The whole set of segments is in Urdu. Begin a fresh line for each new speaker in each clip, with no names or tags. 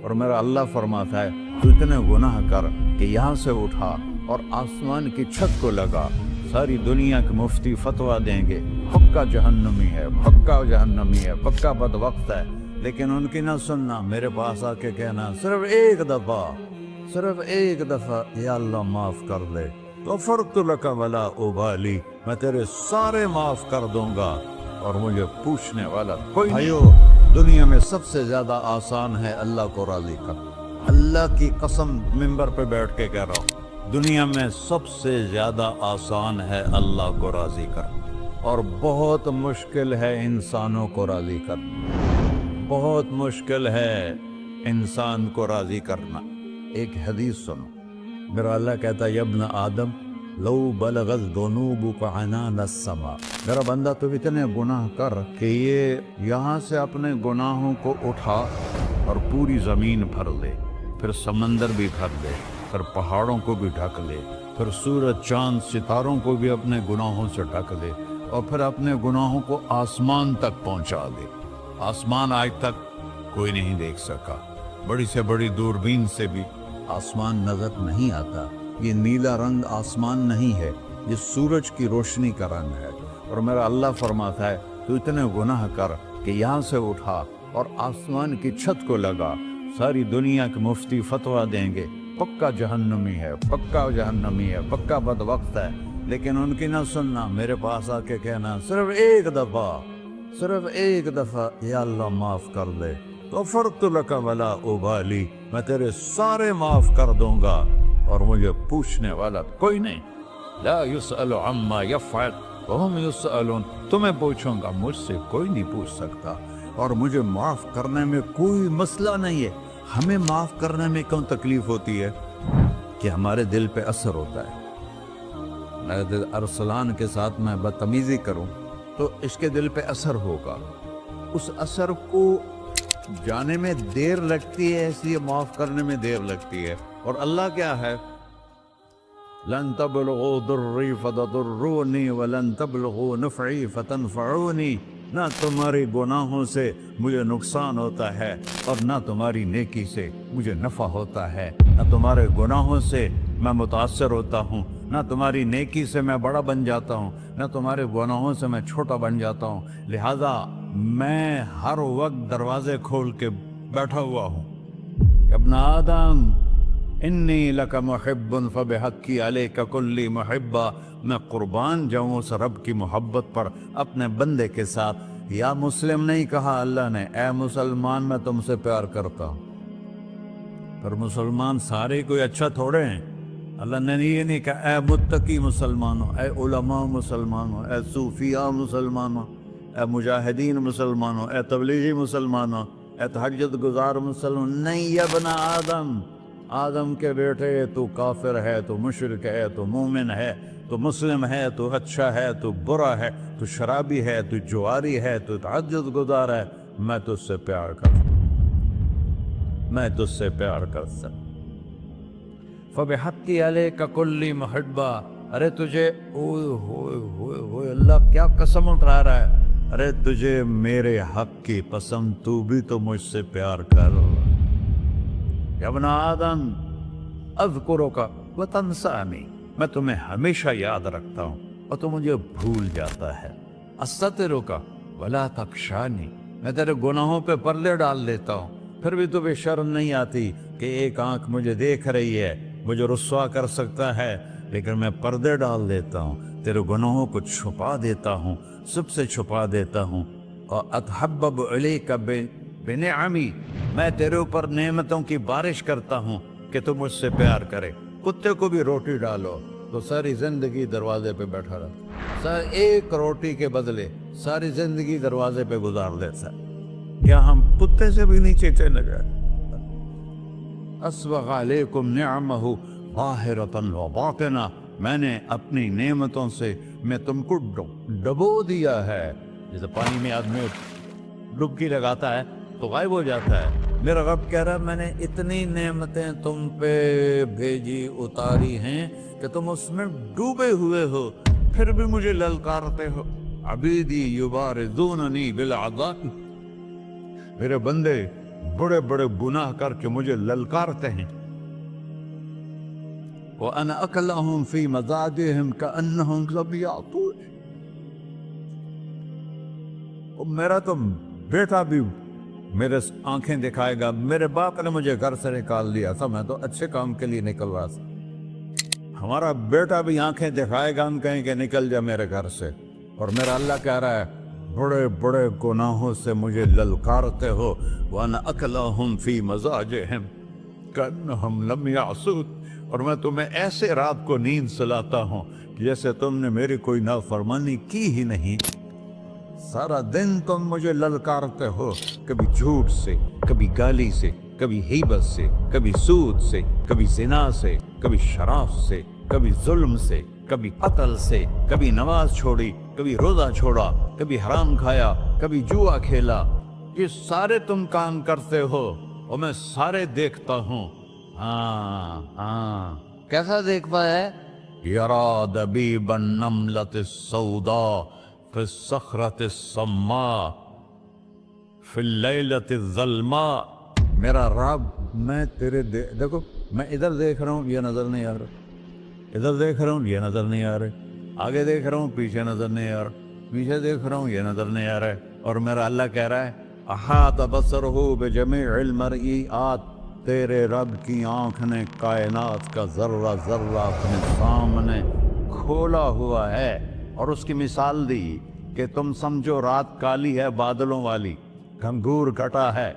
اور میرا اللہ فرماتا ہے تو اتنے گناہ کر کہ یہاں سے اٹھا اور آسمان کی چھت کو لگا، ساری دنیا کے مفتی فتویٰ دیں گے پکا جہنمی ہے، پکا جہنمی ہے، پکا بدبخت ہے، لیکن ان کی نہ سننا، میرے پاس آ کے کہنا صرف ایک دفعہ یا اللہ معاف کر دے، غفرت لک ولا ابالی، میں تیرے سارے معاف کر دوں گا اور مجھے پوچھنے والا کوئی نہیں۔ دنیا میں سب سے زیادہ آسان ہے اللہ کو راضی کر، اللہ کی قسم ممبر پہ بیٹھ کے کہہ رہا ہوں، دنیا میں سب سے زیادہ آسان ہے اللہ کو راضی کر، اور بہت مشکل ہے انسانوں کو راضی کرنا، بہت مشکل ہے انسان کو راضی کرنا۔ ایک حدیث سنو، میرا اللہ کہتا ہے یا ابن آدم لو بلغت ذنوبک عنان السماء، میرا بندہ تو اتنے گناہ کر کہ یہ یہاں سے اپنے گناہوں کو اٹھا اور پوری زمین بھر لے، پھر سمندر بھی بھر لے، پھر پہاڑوں کو بھی ڈھک لے، پھر سورج چاند ستاروں کو بھی اپنے گناہوں سے ڈھک لے، اور پھر اپنے گناہوں کو آسمان تک پہنچا دے۔ آسمان آج تک کوئی نہیں دیکھ سکا، بڑی سے بڑی دوربین سے بھی آسمان نظر نہیں آتا، یہ نیلا رنگ آسمان نہیں ہے، یہ سورج کی روشنی کا رنگ ہے۔ اور میرا اللہ فرماتا ہے تو اتنے گناہ کر کہ یہاں سے اٹھا اور آسمان کی چھت کو لگا، ساری دنیا کے مفتی فتویٰ دیں گے پکا جہنمی ہے، پکا جہنمی ہے، پکا بدبخت ہے، لیکن ان کی نہ سننا، میرے پاس آ کے کہنا صرف ایک دفعہ یا اللہ معاف کر دے، غفرت لک ولا ابالی، میں تیرے سارے معاف کر دوں گا اور مجھے پوچھنے والا کوئی نہیں۔ لا يسأل عما يفعل وهم يسألون، تمہیں پوچھوں گا، مجھ سے کوئی نہیں پوچھ سکتا، اور مجھے معاف کرنے میں کوئی مسئلہ نہیں ہے۔ ہمیں معاف کرنے میں کیوں تکلیف ہوتی ہے؟ کہ ہمارے دل پہ اثر ہوتا ہے۔ اگر ارسلان کے ساتھ میں بدتمیزی کروں تو اس کے دل پہ اثر ہوگا، اس اثر کو جانے میں دیر لگتی ہے، اس لیے معاف کرنے میں دیر لگتی ہے۔ اور اللہ کیا ہے؟ لن تبلغوا ضري فتضروني ولن تبلغوا نفعي فتنفعوني، نہ تمہاری گناہوں سے مجھے نقصان ہوتا ہے اور نہ تمہاری نیکی سے مجھے نفع ہوتا ہے، نہ تمہارے گناہوں سے میں متاثر ہوتا ہوں، نہ تمہاری نیکی سے میں بڑا بن جاتا ہوں، نہ تمہارے گناہوں سے میں چھوٹا بن جاتا ہوں، لہذا میں ہر وقت دروازے کھول کے بیٹھا ہوا ہوں۔ ابن آدم انی لک محب فبحقی علیک کلی محبہ، میں قربان جاؤں اس رب کی محبت پر اپنے بندے کے ساتھ۔ یا مسلم نہیں کہا اللہ نے، اے مسلمان میں تم سے پیار کرتا ہوں۔ پر مسلمان سارے کوئی اچھا تھوڑے ہیں، اللہ نے یہ نہیں کہا اے متقی مسلمانوں، اے علماء مسلمانوں، اے صوفیاء مسلمانوں، اے مجاہدین مسلمانوں، اے تبلیغی مسلمانوں، اے تہجد گزار مسلمان، نہیں یا ابن آدم، آدم کے بیٹے، تو کافر ہے، تو مشرک ہے، تو مومن ہے، تو مسلم ہے، تو اچھا ہے، تو برا ہے، تو شرابی ہے، تو جواری ہے، تو تہجد گزار ہے، میں تجھ سے پیار کرتا ہوں، میں تجھ سے پیار کرتا ہوں۔ فبحقی علیک کلی محبہ، ارے تجھے اوئے ہوئے ہوئے ہوئے اللہ کیا قسم اٹھا رہا ہے، ارے تجھے میرے حق کی قسم، تو بھی تو مجھ سے پیار کر۔ یا ابن آدم اذکرک وتنسانی، میں تمہیں ہمیشہ یاد رکھتا ہوں اور تو مجھے بھول جاتا ہے۔ استترک ولا تخشانی، میں تیرے گناہوں پہ پردے ڈال لیتا ہوں، پھر بھی تمہیں شرم نہیں آتی کہ ایک آنکھ مجھے دیکھ رہی ہے، مجھے رسوا کر سکتا ہے، لیکن میں پردے ڈال دیتا ہوں، تیرے گناہوں کو چھپا دیتا ہوں، سب سے چھپا دیتا ہوں۔ اور اتحبب علیک بنعمی، میں تیرے اوپر نعمتوں کی بارش کرتا ہوں کہ تو مجھ سے پیار کرے۔ کتے کو بھی روٹی ڈالو تو ساری زندگی دروازے پہ بیٹھا رہتا، ایک روٹی کے بدلے ساری زندگی دروازے پہ گزار دیتا ہے۔ کیا ہم کتے سے بھی نیچے چلے گئے؟ اسبغ علیکم نعمہ ظاہرۃ و باطنہ، میں نے اپنی نعمتوں سے میں تم کو ڈبو دیا ہے، جیسے پانی میں آدمی ڈبکی لگاتا ہے تو غائب ہو جاتا ہے۔ میرا رب کہہ رہا ہے میں نے اتنی نعمتیں تم پہ بھیجی، اتاری ہیں کہ تم اس میں ڈوبے ہوئے ہو، پھر بھی مجھے للکارتے ہو۔ عبیدی یبارزوننی بالعذاب، میرے بندے بڑے بڑے گناہ کر کے مجھے للکارتے ہیں. وَأَنَا أَكْلَهُمْ فِي مَزَاجِهِمْ كَأَنَّهُمْ ظَبِيَّةٌ. میرا تو بیٹا بھی میرے آنکھیں دکھائے گا. میرے باپ نے مجھے گھر سے نکال دیا تھا, میں تو اچھے کام کے لیے نکل رہا تھا. ہمارا بیٹا بھی آنکھیں دکھائے گا, ہم کہیں کہ نکل جا میرے گھر سے. اور میرا اللہ کہہ رہا ہے بڑے بڑے گناہوں سے مجھے للکارتے ہو. وَأَنَا أَكْلَهُمْ فِي مَزَاجِهِمْ كَأَنَّهُمْ لَمْ يَعْصُونِ. اور میں تمہیں ایسے رات کو نیند سلاتا ہوں جیسے تم نے میری کوئی نافرمانی کی ہی نہیں. سارا دن تم مجھے للکارتے ہو, کبھی جھوٹ سے, کبھی گالی سے, کبھی غیبت سے, کبھی سود سے, کبھی زنا سے, کبھی شراب سے, کبھی ظلم سے, کبھی قتل سے, کبھی نماز چھوڑی, کبھی روزہ چھوڑا, کبھی حرام کھایا, کبھی جوا کھیلا. یہ سارے تم کام کرتے ہو اور میں سارے دیکھتا ہوں. کیسا دیکھ پایا؟ یرا دبیب النملۃ السوداء فی الصخرۃ الصماء فی اللیلۃ الظلماء. میرا رب میں تیرے دیکھو, میں ادھر دیکھ رہا ہوں یہ نظر نہیں آ رہا, ادھر دیکھ رہا ہوں یہ نظر نہیں آ رہے, آگے دیکھ رہا ہوں پیچھے نظر نہیں آ رہا, پیچھے دیکھ رہا ہوں یہ نظر نہیں آ رہا ہے. اور میرا اللہ کہہ رہا ہے احاط بصرہ بجمیع المرئیات. تیرے رب کی آنکھ نے کائنات کا ذرہ ذرہ اپنے سامنے کھولا ہوا ہے. اور اس کی مثال دی کہ تم سمجھو رات کالی ہے بادلوں والی, گھنگور گھٹا ہے,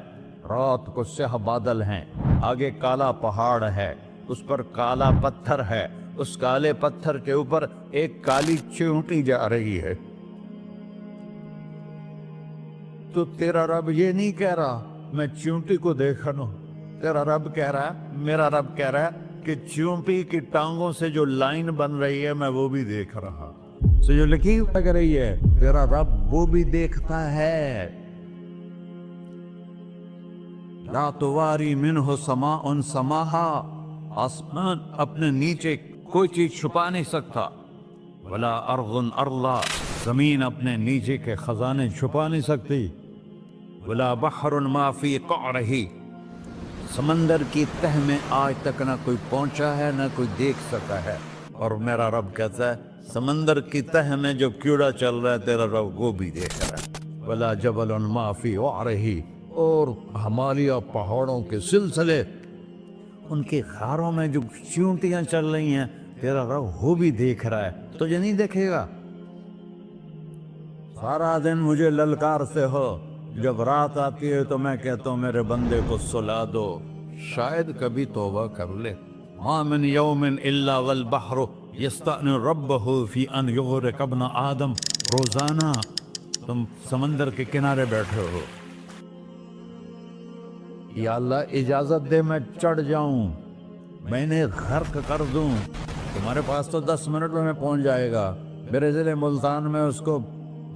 رات کو سیاہ بادل ہیں, آگے کالا پہاڑ ہے, اس پر کالا پتھر ہے, اس کالے پتھر کے اوپر ایک کالی چیونٹی جا رہی ہے. تو تیرا رب یہ نہیں کہہ رہا میں چیونٹی کو دیکھ رہا ہوں, تیرا رب کہہ رہا ہے, میرا رب کہہ رہا ہے کہ چیونٹی کی ٹانگوں سے جو لائن بن رہی ہے میں وہ بھی دیکھ رہا. تو جو لکیر لگ رہی ہے تیرا رب وہ بھی دیکھتا ہے. لا تواری منہ سماء سماہا. آسمان اپنے نیچے کوئی چیز چھپا نہیں سکتا. ولا ارض ارضا. زمین اپنے نیچے کے خزانے چھپا نہیں سکتی. ولا بحر ما فی قعرہ. سمندر کی تہ میں آج تک نہ کوئی پہنچا ہے نہ کوئی دیکھ سکا ہے. اور میرا رب کہتا ہے سمندر کی تہ میں جو کیڑا چل رہا ہے تیرا رب وہ بھی دیکھ رہا ہے. ولا جبل ما فی وعرہ. اور ہمالیہ پہاڑوں کے سلسلے, ان کے خاروں میں جو چیونٹیاں چل رہی ہیں تیرا رب وہ بھی دیکھ رہا ہے. تجھے نہیں دیکھے گا؟ سارا دن مجھے للکار سے ہو, جب رات آتی ہے تو میں کہتا ہوں میرے بندے کو سلا دو, شاید کبھی توبہ کر لے. ما من یوم الا والبحر یستأن ربہ فی ان یغرق ابن آدم. روزانہ تم سمندر کے کنارے بیٹھے ہو, یا اللہ اجازت دے میں چڑھ جاؤں, میں نے غرق کر دوں. تمہارے پاس تو 10 منٹ میں پہنچ جائے گا, میرے ضلع ملتان میں اس کو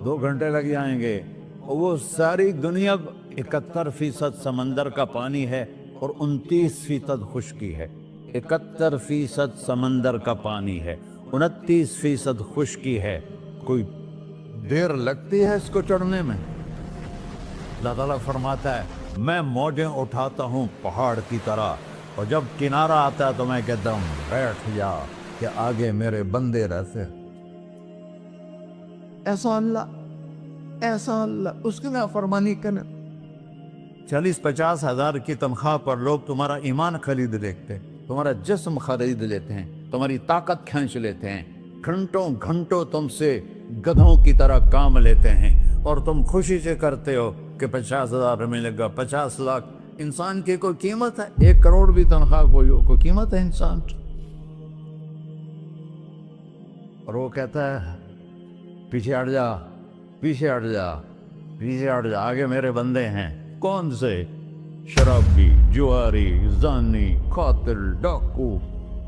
2 گھنٹے لگ جائیں گے. وہ ساری دنیا 71% سمندر کا پانی ہے اور 29% خشکی ہے. 71% سمندر کا پانی ہے, 29% خشکی ہے. کوئی دیر لگتی ہے اس کو چڑھنے میں؟ اللہ تعالیٰ فرماتا ہے میں موجیں اٹھاتا ہوں پہاڑ کی طرح, اور جب کنارہ آتا ہے تو میں کہتا ہوں بیٹھ جا کہ آگے میرے بندے رہتے. ایسا اللہ اس کی نافرمانی کرنا. 40-50 ہزار کی تنخواہ پر لوگ تمہارا ایمان خرید لیتے, تمہارا جسم خرید لیتے ہیں, تمہاری طاقت کھینچ لیتے ہیں, گھنٹوں گھنٹوں تم سے گدھوں کی طرح کام لیتے ہیں, اور تم خوشی سے کرتے ہو کہ 50,000 ملے گا, 50 لاکھ. انسان کی کوئی قیمت ہے؟ 1 کروڑ بھی تنخواہ کوئی قیمت ہے انسان؟ اور وہ کہتا ہے پیچھے ہٹ جا, پیچھے ہٹ جا, پیچھے ہٹ جا, آگے میرے بندے ہیں. کون سے؟ شرابی, جواری, زانی, قاتل, ڈاکو,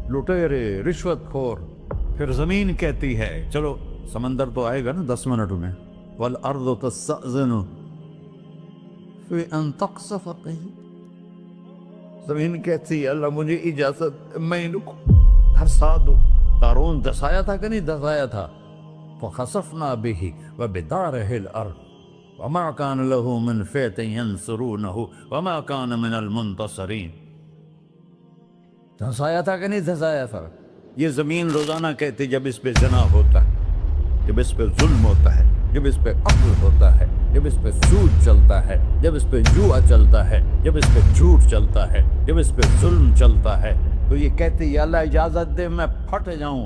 لٹیرے, رشوت خور. پھر زمین کہتی ہے چلو سمندر تو آئے گا نا 10 منٹ میں. والارض تستأذن فی ان تقصف قیل. زمین کہتی ہے اللہ مجھے اجازت, میں ان کو دھسا دو. قارون دھسایا تھا کہ نہیں دھسایا تھا؟ فخسفنا به وبداره الارض. وما كان له من فئة ينصرونه وما كان من المنتصرين. دھنسایا تھا کہ نہیں دھنسایا تھا؟ یہ زمین روزانہ کہتی جب اس پہ زنا ہوتا ہے، جب اس پہ ظلم ہوتا ہے، جب اس پہ قتل ہوتا ہے، جب اس پہ سود چلتا ہے، جب اس پہ جوا چلتا ہے، جب اس پہ جھوٹ چلتا ہے، جب اس پہ ظلم چلتا ہے، تو یہ کہتے یا اللہ اجازت دے میں پھٹ جاؤں،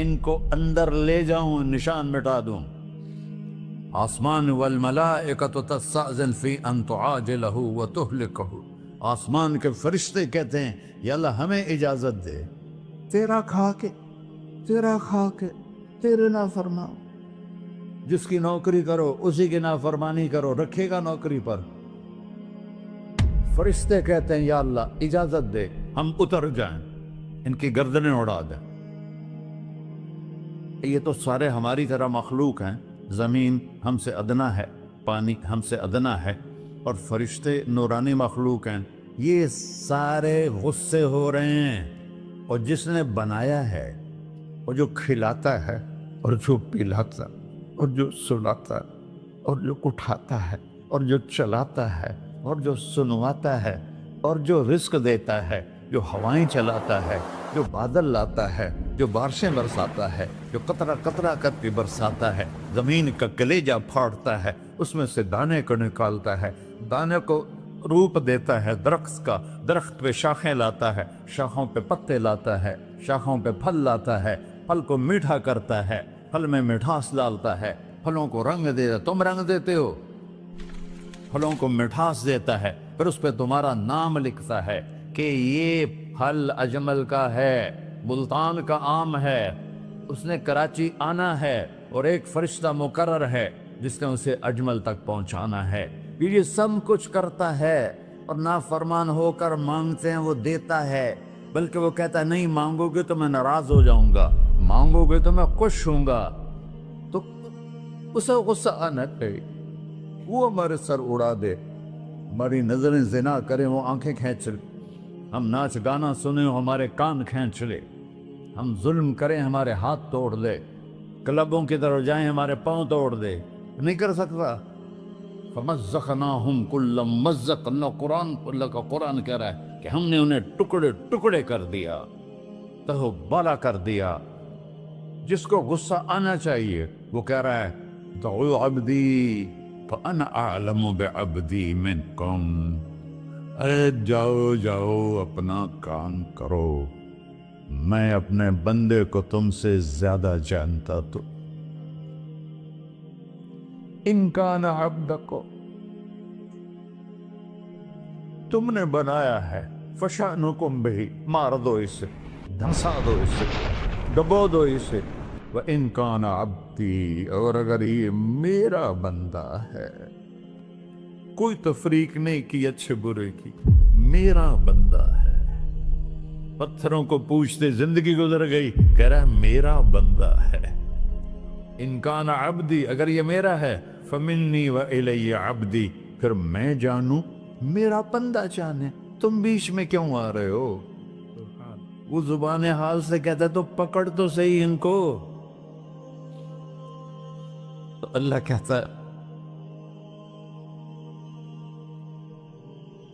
ان کو اندر لے جاؤں، نشان مٹا دوں. آسمان والملائکۃ تستأذن فی ان تعاجلہ وتہلکہ. آسمان کے فرشتے کہتے ہیں یا اللہ ہمیں اجازت دے، تیرا کھا کے تیرے نافرمان، جس کی نوکری کرو اسی کی نافرمانی کرو، رکھے گا نوکری پر. فرشتے کہتے ہیں یا اللہ اجازت دے ہم اتر جائیں، ان کی گردنیں اڑا دیں. یہ تو سارے ہماری طرح مخلوق ہیں. زمین ہم سے ادنا ہے، پانی ہم سے ادنا ہے، اور فرشتے نورانی مخلوق ہیں. یہ سارے غصے ہو رہے ہیں، اور جس نے بنایا ہے، اور جو کھلاتا ہے، اور جو پلاتا، اور جو سلاتا، اور جو اٹھاتا ہے، اور جو چلاتا ہے، اور جو سنواتا ہے، اور جو رزق دیتا ہے، جو ہوائیں چلاتا ہے، جو بادل لاتا ہے، جو بارشیں برساتا ہے، جو قطرہ قطرہ کر کے برساتا ہے، زمین کا کلیجہ پھاڑتا ہے، اس میں سے دانے کو نکالتا ہے، دانے کو روپ دیتا ہے درخت کا، درخت پہ شاخیں لاتا ہے، شاخوں پہ پتے لاتا ہے، شاخوں پہ پھل لاتا ہے، پھل کو میٹھا کرتا ہے، پھل میں مٹھاس ڈالتا ہے، پھلوں کو رنگ دیتا. تم رنگ دیتے ہو، پھلوں کو مٹھاس دیتا ہے، پھر اس پہ تمہارا نام لکھتا ہے کہ یہ پھل اجمل کا ہے، ملتان کا آم ہے، اس نے کراچی آنا ہے، اور ایک فرشتہ مقرر ہے جس نے اسے اجمل تک پہنچانا ہے. یہ سب کچھ کرتا ہے، اور نافرمان ہو کر مانگتے ہیں وہ دیتا ہے، بلکہ وہ کہتا ہے نہیں مانگو گے تو میں ناراض ہو جاؤں گا، مانگو گے تو میں خوش ہوں گا. تو اسے غصہ آنا چاہیے، وہ ہمارے سر اڑا دے، ہماری نظریں زنا کریں وہ آنکھیں کھینچ لے، ہم ناچ گانا سنیں ہمارے کان کھینچ لے، ہم ظلم کریں ہمارے ہاتھ توڑ دے، کلبوں کی طرف جائیں ہمارے پاؤں توڑ دے. نہیں کر سکتا. فَمَزَّقْنَاهُمْ كُلَّ مُمَزَّقٍ. اللہ کا قرآن کہہ رہا ہے کہ ہم نے انہیں ٹکڑے ٹکڑے کر دیا، تہو بالا کر دیا. جس کو غصہ آنا چاہیے وہ کہہ رہا ہے دعوا عبدی فانا اعلم بعبدی منکم. ارے جاؤ جاؤ اپنا کام کرو، میں اپنے بندے کو تم سے زیادہ جانتا. تو ان کان عبدکو، تم نے بنایا ہے، فشانکم بہی، مار دو اسے، دھنسا دو اسے، دبو دو اسے. وَإِن كَانَ عَبْدِي، اور اگر یہ میرا بندہ ہے، کوئی تفریق نہیں کی اچھے برے کی، میرا بندہ ہے. پتھروں کو پوچھتے زندگی گزر گئی، کہہ رہا ہے میرا بندہ ہے. ان کان عبدی، اگر یہ میرا ہے، فمنی وإلی عبدی، پھر میں جانوں میرا بندہ جانے. تم بیچ میں کیوں آ رہے ہو؟ وہ زبان حال سے کہتا ہے تو پکڑ تو صحیح ان کو. تو اللہ کہتا ہے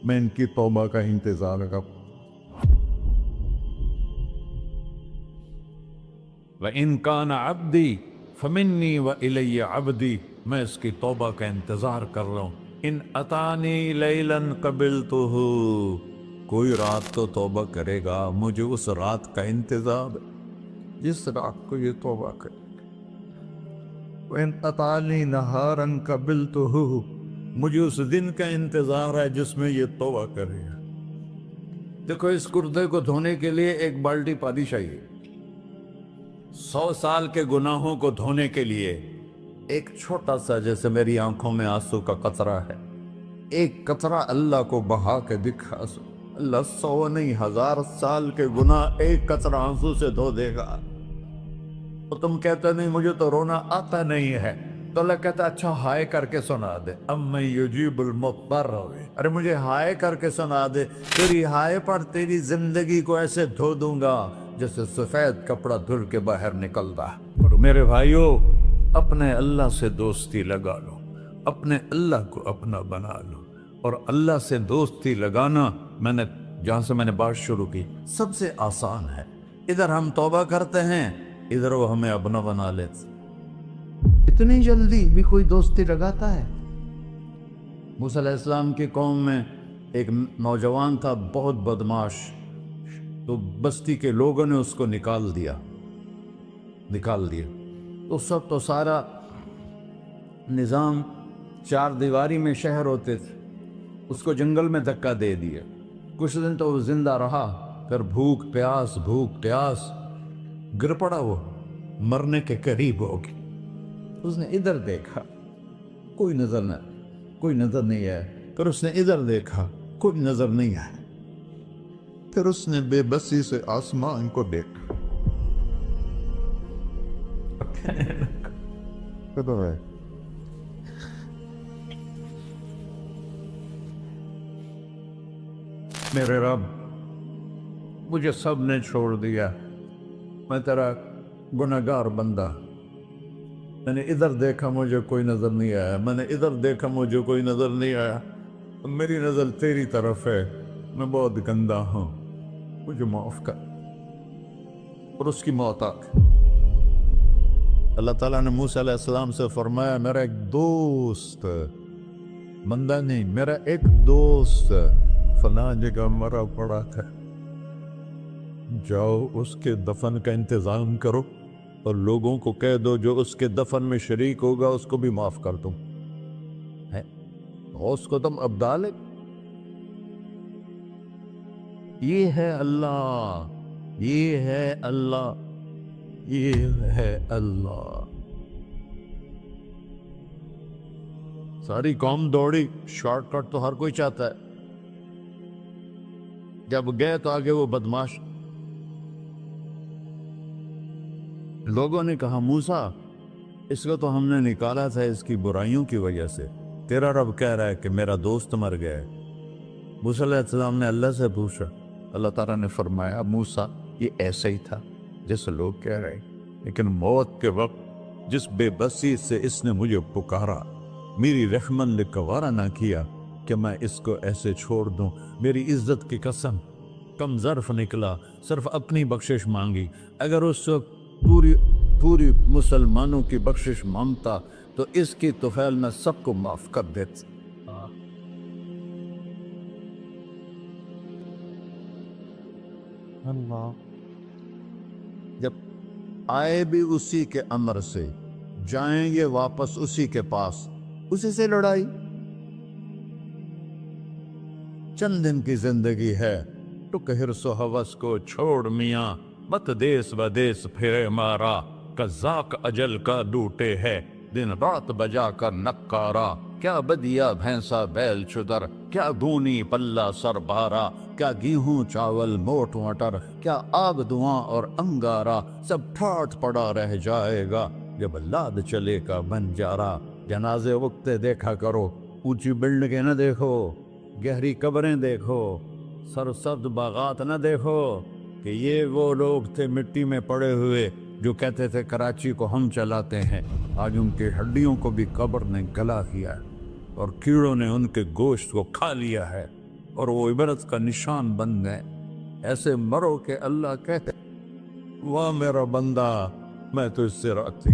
میں ان کی توبہ کا انتظار کروں. وَإِن كَانَ عَبْدِي فَمِنِّي وَإِلَيَّ عَبْدِي، میں اس کی توبہ کا انتظار کر رہا ہوں. ان اتانی لیلاً قبلتہ، کوئی رات تو توبہ کرے گا، مجھے اس رات کا انتظار جس رات کو یہ توبہ کرے. وَإِن أَطَانِي نَهَارًا قَبِلْتُهُ، مجھے اس دن کا انتظار ہے جس میں یہ توبہ کرے گا. دیکھو اس کردے کو دھونے کے لیے ایک بالٹی پانی چاہیے. 100 سال کے گناہوں کو دھونے کے لیے ایک چھوٹا سا، جیسے میری آنکھوں میں آنسو کا قطرہ ہے، ایک قطرہ اللہ کو بہا کے دکھا، اللہ 100 نہیں 1000 سال کے گناہ ایک قطرہ آنسو سے دھو دے گا. تو تم کہتے نہیں مجھے تو رونا آتا نہیں ہے، تو اللہ کہتا اچھا ہائے کر کے سنا دے. اَمَّن يُجِيبُ الْمُضْطَرَّ، ارے مجھے ہائے کر کے سنا دے، تیری ہائے پر تیری زندگی کو ایسے دھو دوں گا جیسے سفید کپڑا دھل کے باہر نکلتا. اور میرے بھائیو، اپنے اللہ سے دوستی لگا لو، اپنے اللہ کو اپنا بنا لو، اور اللہ سے دوستی لگانا جہاں سے میں نے بات شروع کی سب سے آسان ہے۔ ادھر ہم توبہ کرتے ہیں، ادھر وہ ہمیں اپنا بنا لیتے۔ اتنی جلدی بھی کوئی دوستی لگاتا ہے؟ موسیٰ علیہ السلام کی قوم میں ایک نوجوان تھا بہت بدماش، تو بستی کے لوگوں نے اس کو نکال دیا۔ اس وقت تو سارا نظام چار دیواری میں شہر ہوتے تھے، اس کو جنگل میں دھکا دے دیا۔ کچھ دن تو وہ زندہ رہا، پھر بھوک پیاس گر پڑا، وہ مرنے کے قریب ہو گیا۔ اس نے ادھر دیکھا، کوئی نظر نہیں آیا، پھر اس نے ادھر دیکھا، کوئی نظر نہیں آیا، پھر اس نے بے بسی سے آسمان کو دیکھا۔ میرے رب، مجھے سب نے چھوڑ دیا، میں تیرا گنہگار بندہ، میں نے ادھر دیکھا مجھے کوئی نظر نہیں آیا، میں نے ادھر دیکھا مجھے کوئی نظر نہیں آیا، میری نظر تیری طرف ہے، میں بہت گندا ہوں، مجھے معاف کر۔ اور اس کی موت آ گئی۔ اللہ تعالیٰ نے موسیٰ علیہ السلام سے فرمایا، میرا ایک دوست، بندہ نہیں، میرا ایک دوست فلاں جگہ مرا پڑا تھا، جاؤ اس کے دفن کا انتظام کرو، اور لوگوں کو کہہ دو جو اس کے دفن میں شریک ہوگا اس کو بھی معاف کر دوں۔ غوث کو تم ابدال ہے؟ یہ ہے اللہ، یہ ہے اللہ، یہ ہے اللہ۔ ساری قوم دوڑی، شارٹ کٹ تو ہر کوئی چاہتا ہے۔ جب گئے تو آگے وہ بدماش، لوگوں نے کہا موسیٰ اس کو تو ہم نے نکالا تھا اس کی برائیوں کی وجہ سے، تیرا رب کہہ رہا ہے کہ میرا دوست مر گیا ہے۔ موسیٰ علیہ السلام نے اللہ سے پوچھا، اللہ تعالیٰ نے فرمایا موسیٰ یہ ایسا ہی تھا جیسے لوگ کہہ رہے، لیکن موت کے وقت جس بے بسی سے اس نے مجھے پکارا، میری رحمن نے گوارا نہ کیا کہ میں اس کو ایسے چھوڑ دوں۔ میری عزت کی قسم، کم ظرف نکلا، صرف اپنی بخشش مانگی۔ اگر اس وقت پوری مسلمانوں کی بخشش مانگتا تو اس کی طفیل میں سب کو معاف کر دیتا۔ اللہ جب آئے بھی اسی کے امر سے، جائیں گے واپس اسی کے پاس، اسی سے لڑائی۔ چند دن کی زندگی ہے، ٹک حرص و ہوس کو چھوڑ میاں، مت دیس بدیس پھرے مارا، قذاق اجل کا ڈوٹے ہے، دن رات بجا کر نکارا، کیا بدیا بھینسا بیل چدر، کیا گونی پلہ سر بارا، کیا گیہوں چاول موٹ مٹر، کیا آگ دھواں اور انگارا، سب ٹھاٹ پڑا رہ جائے گا جب لاد چلے کا بنجارا۔ جنازے وقتے دیکھا کرو، اونچی بلڈنگیں نہ دیکھو، گہری قبریں دیکھو، سرسبز باغات نہ دیکھو کہ یہ وہ لوگ تھے مٹی میں پڑے ہوئے جو کہتے تھے کراچی کو ہم چلاتے ہیں۔ آج ان کی ہڈیوں کو بھی قبر نے گلا کیا ہے، اور کیڑوں نے ان کے گوشت کو کھا لیا ہے، اور وہ عبرت کا نشان بن گئے۔ ایسے مرو کہ اللہ کہتے، واہ میرا بندہ، میں تو اس سے راضی۔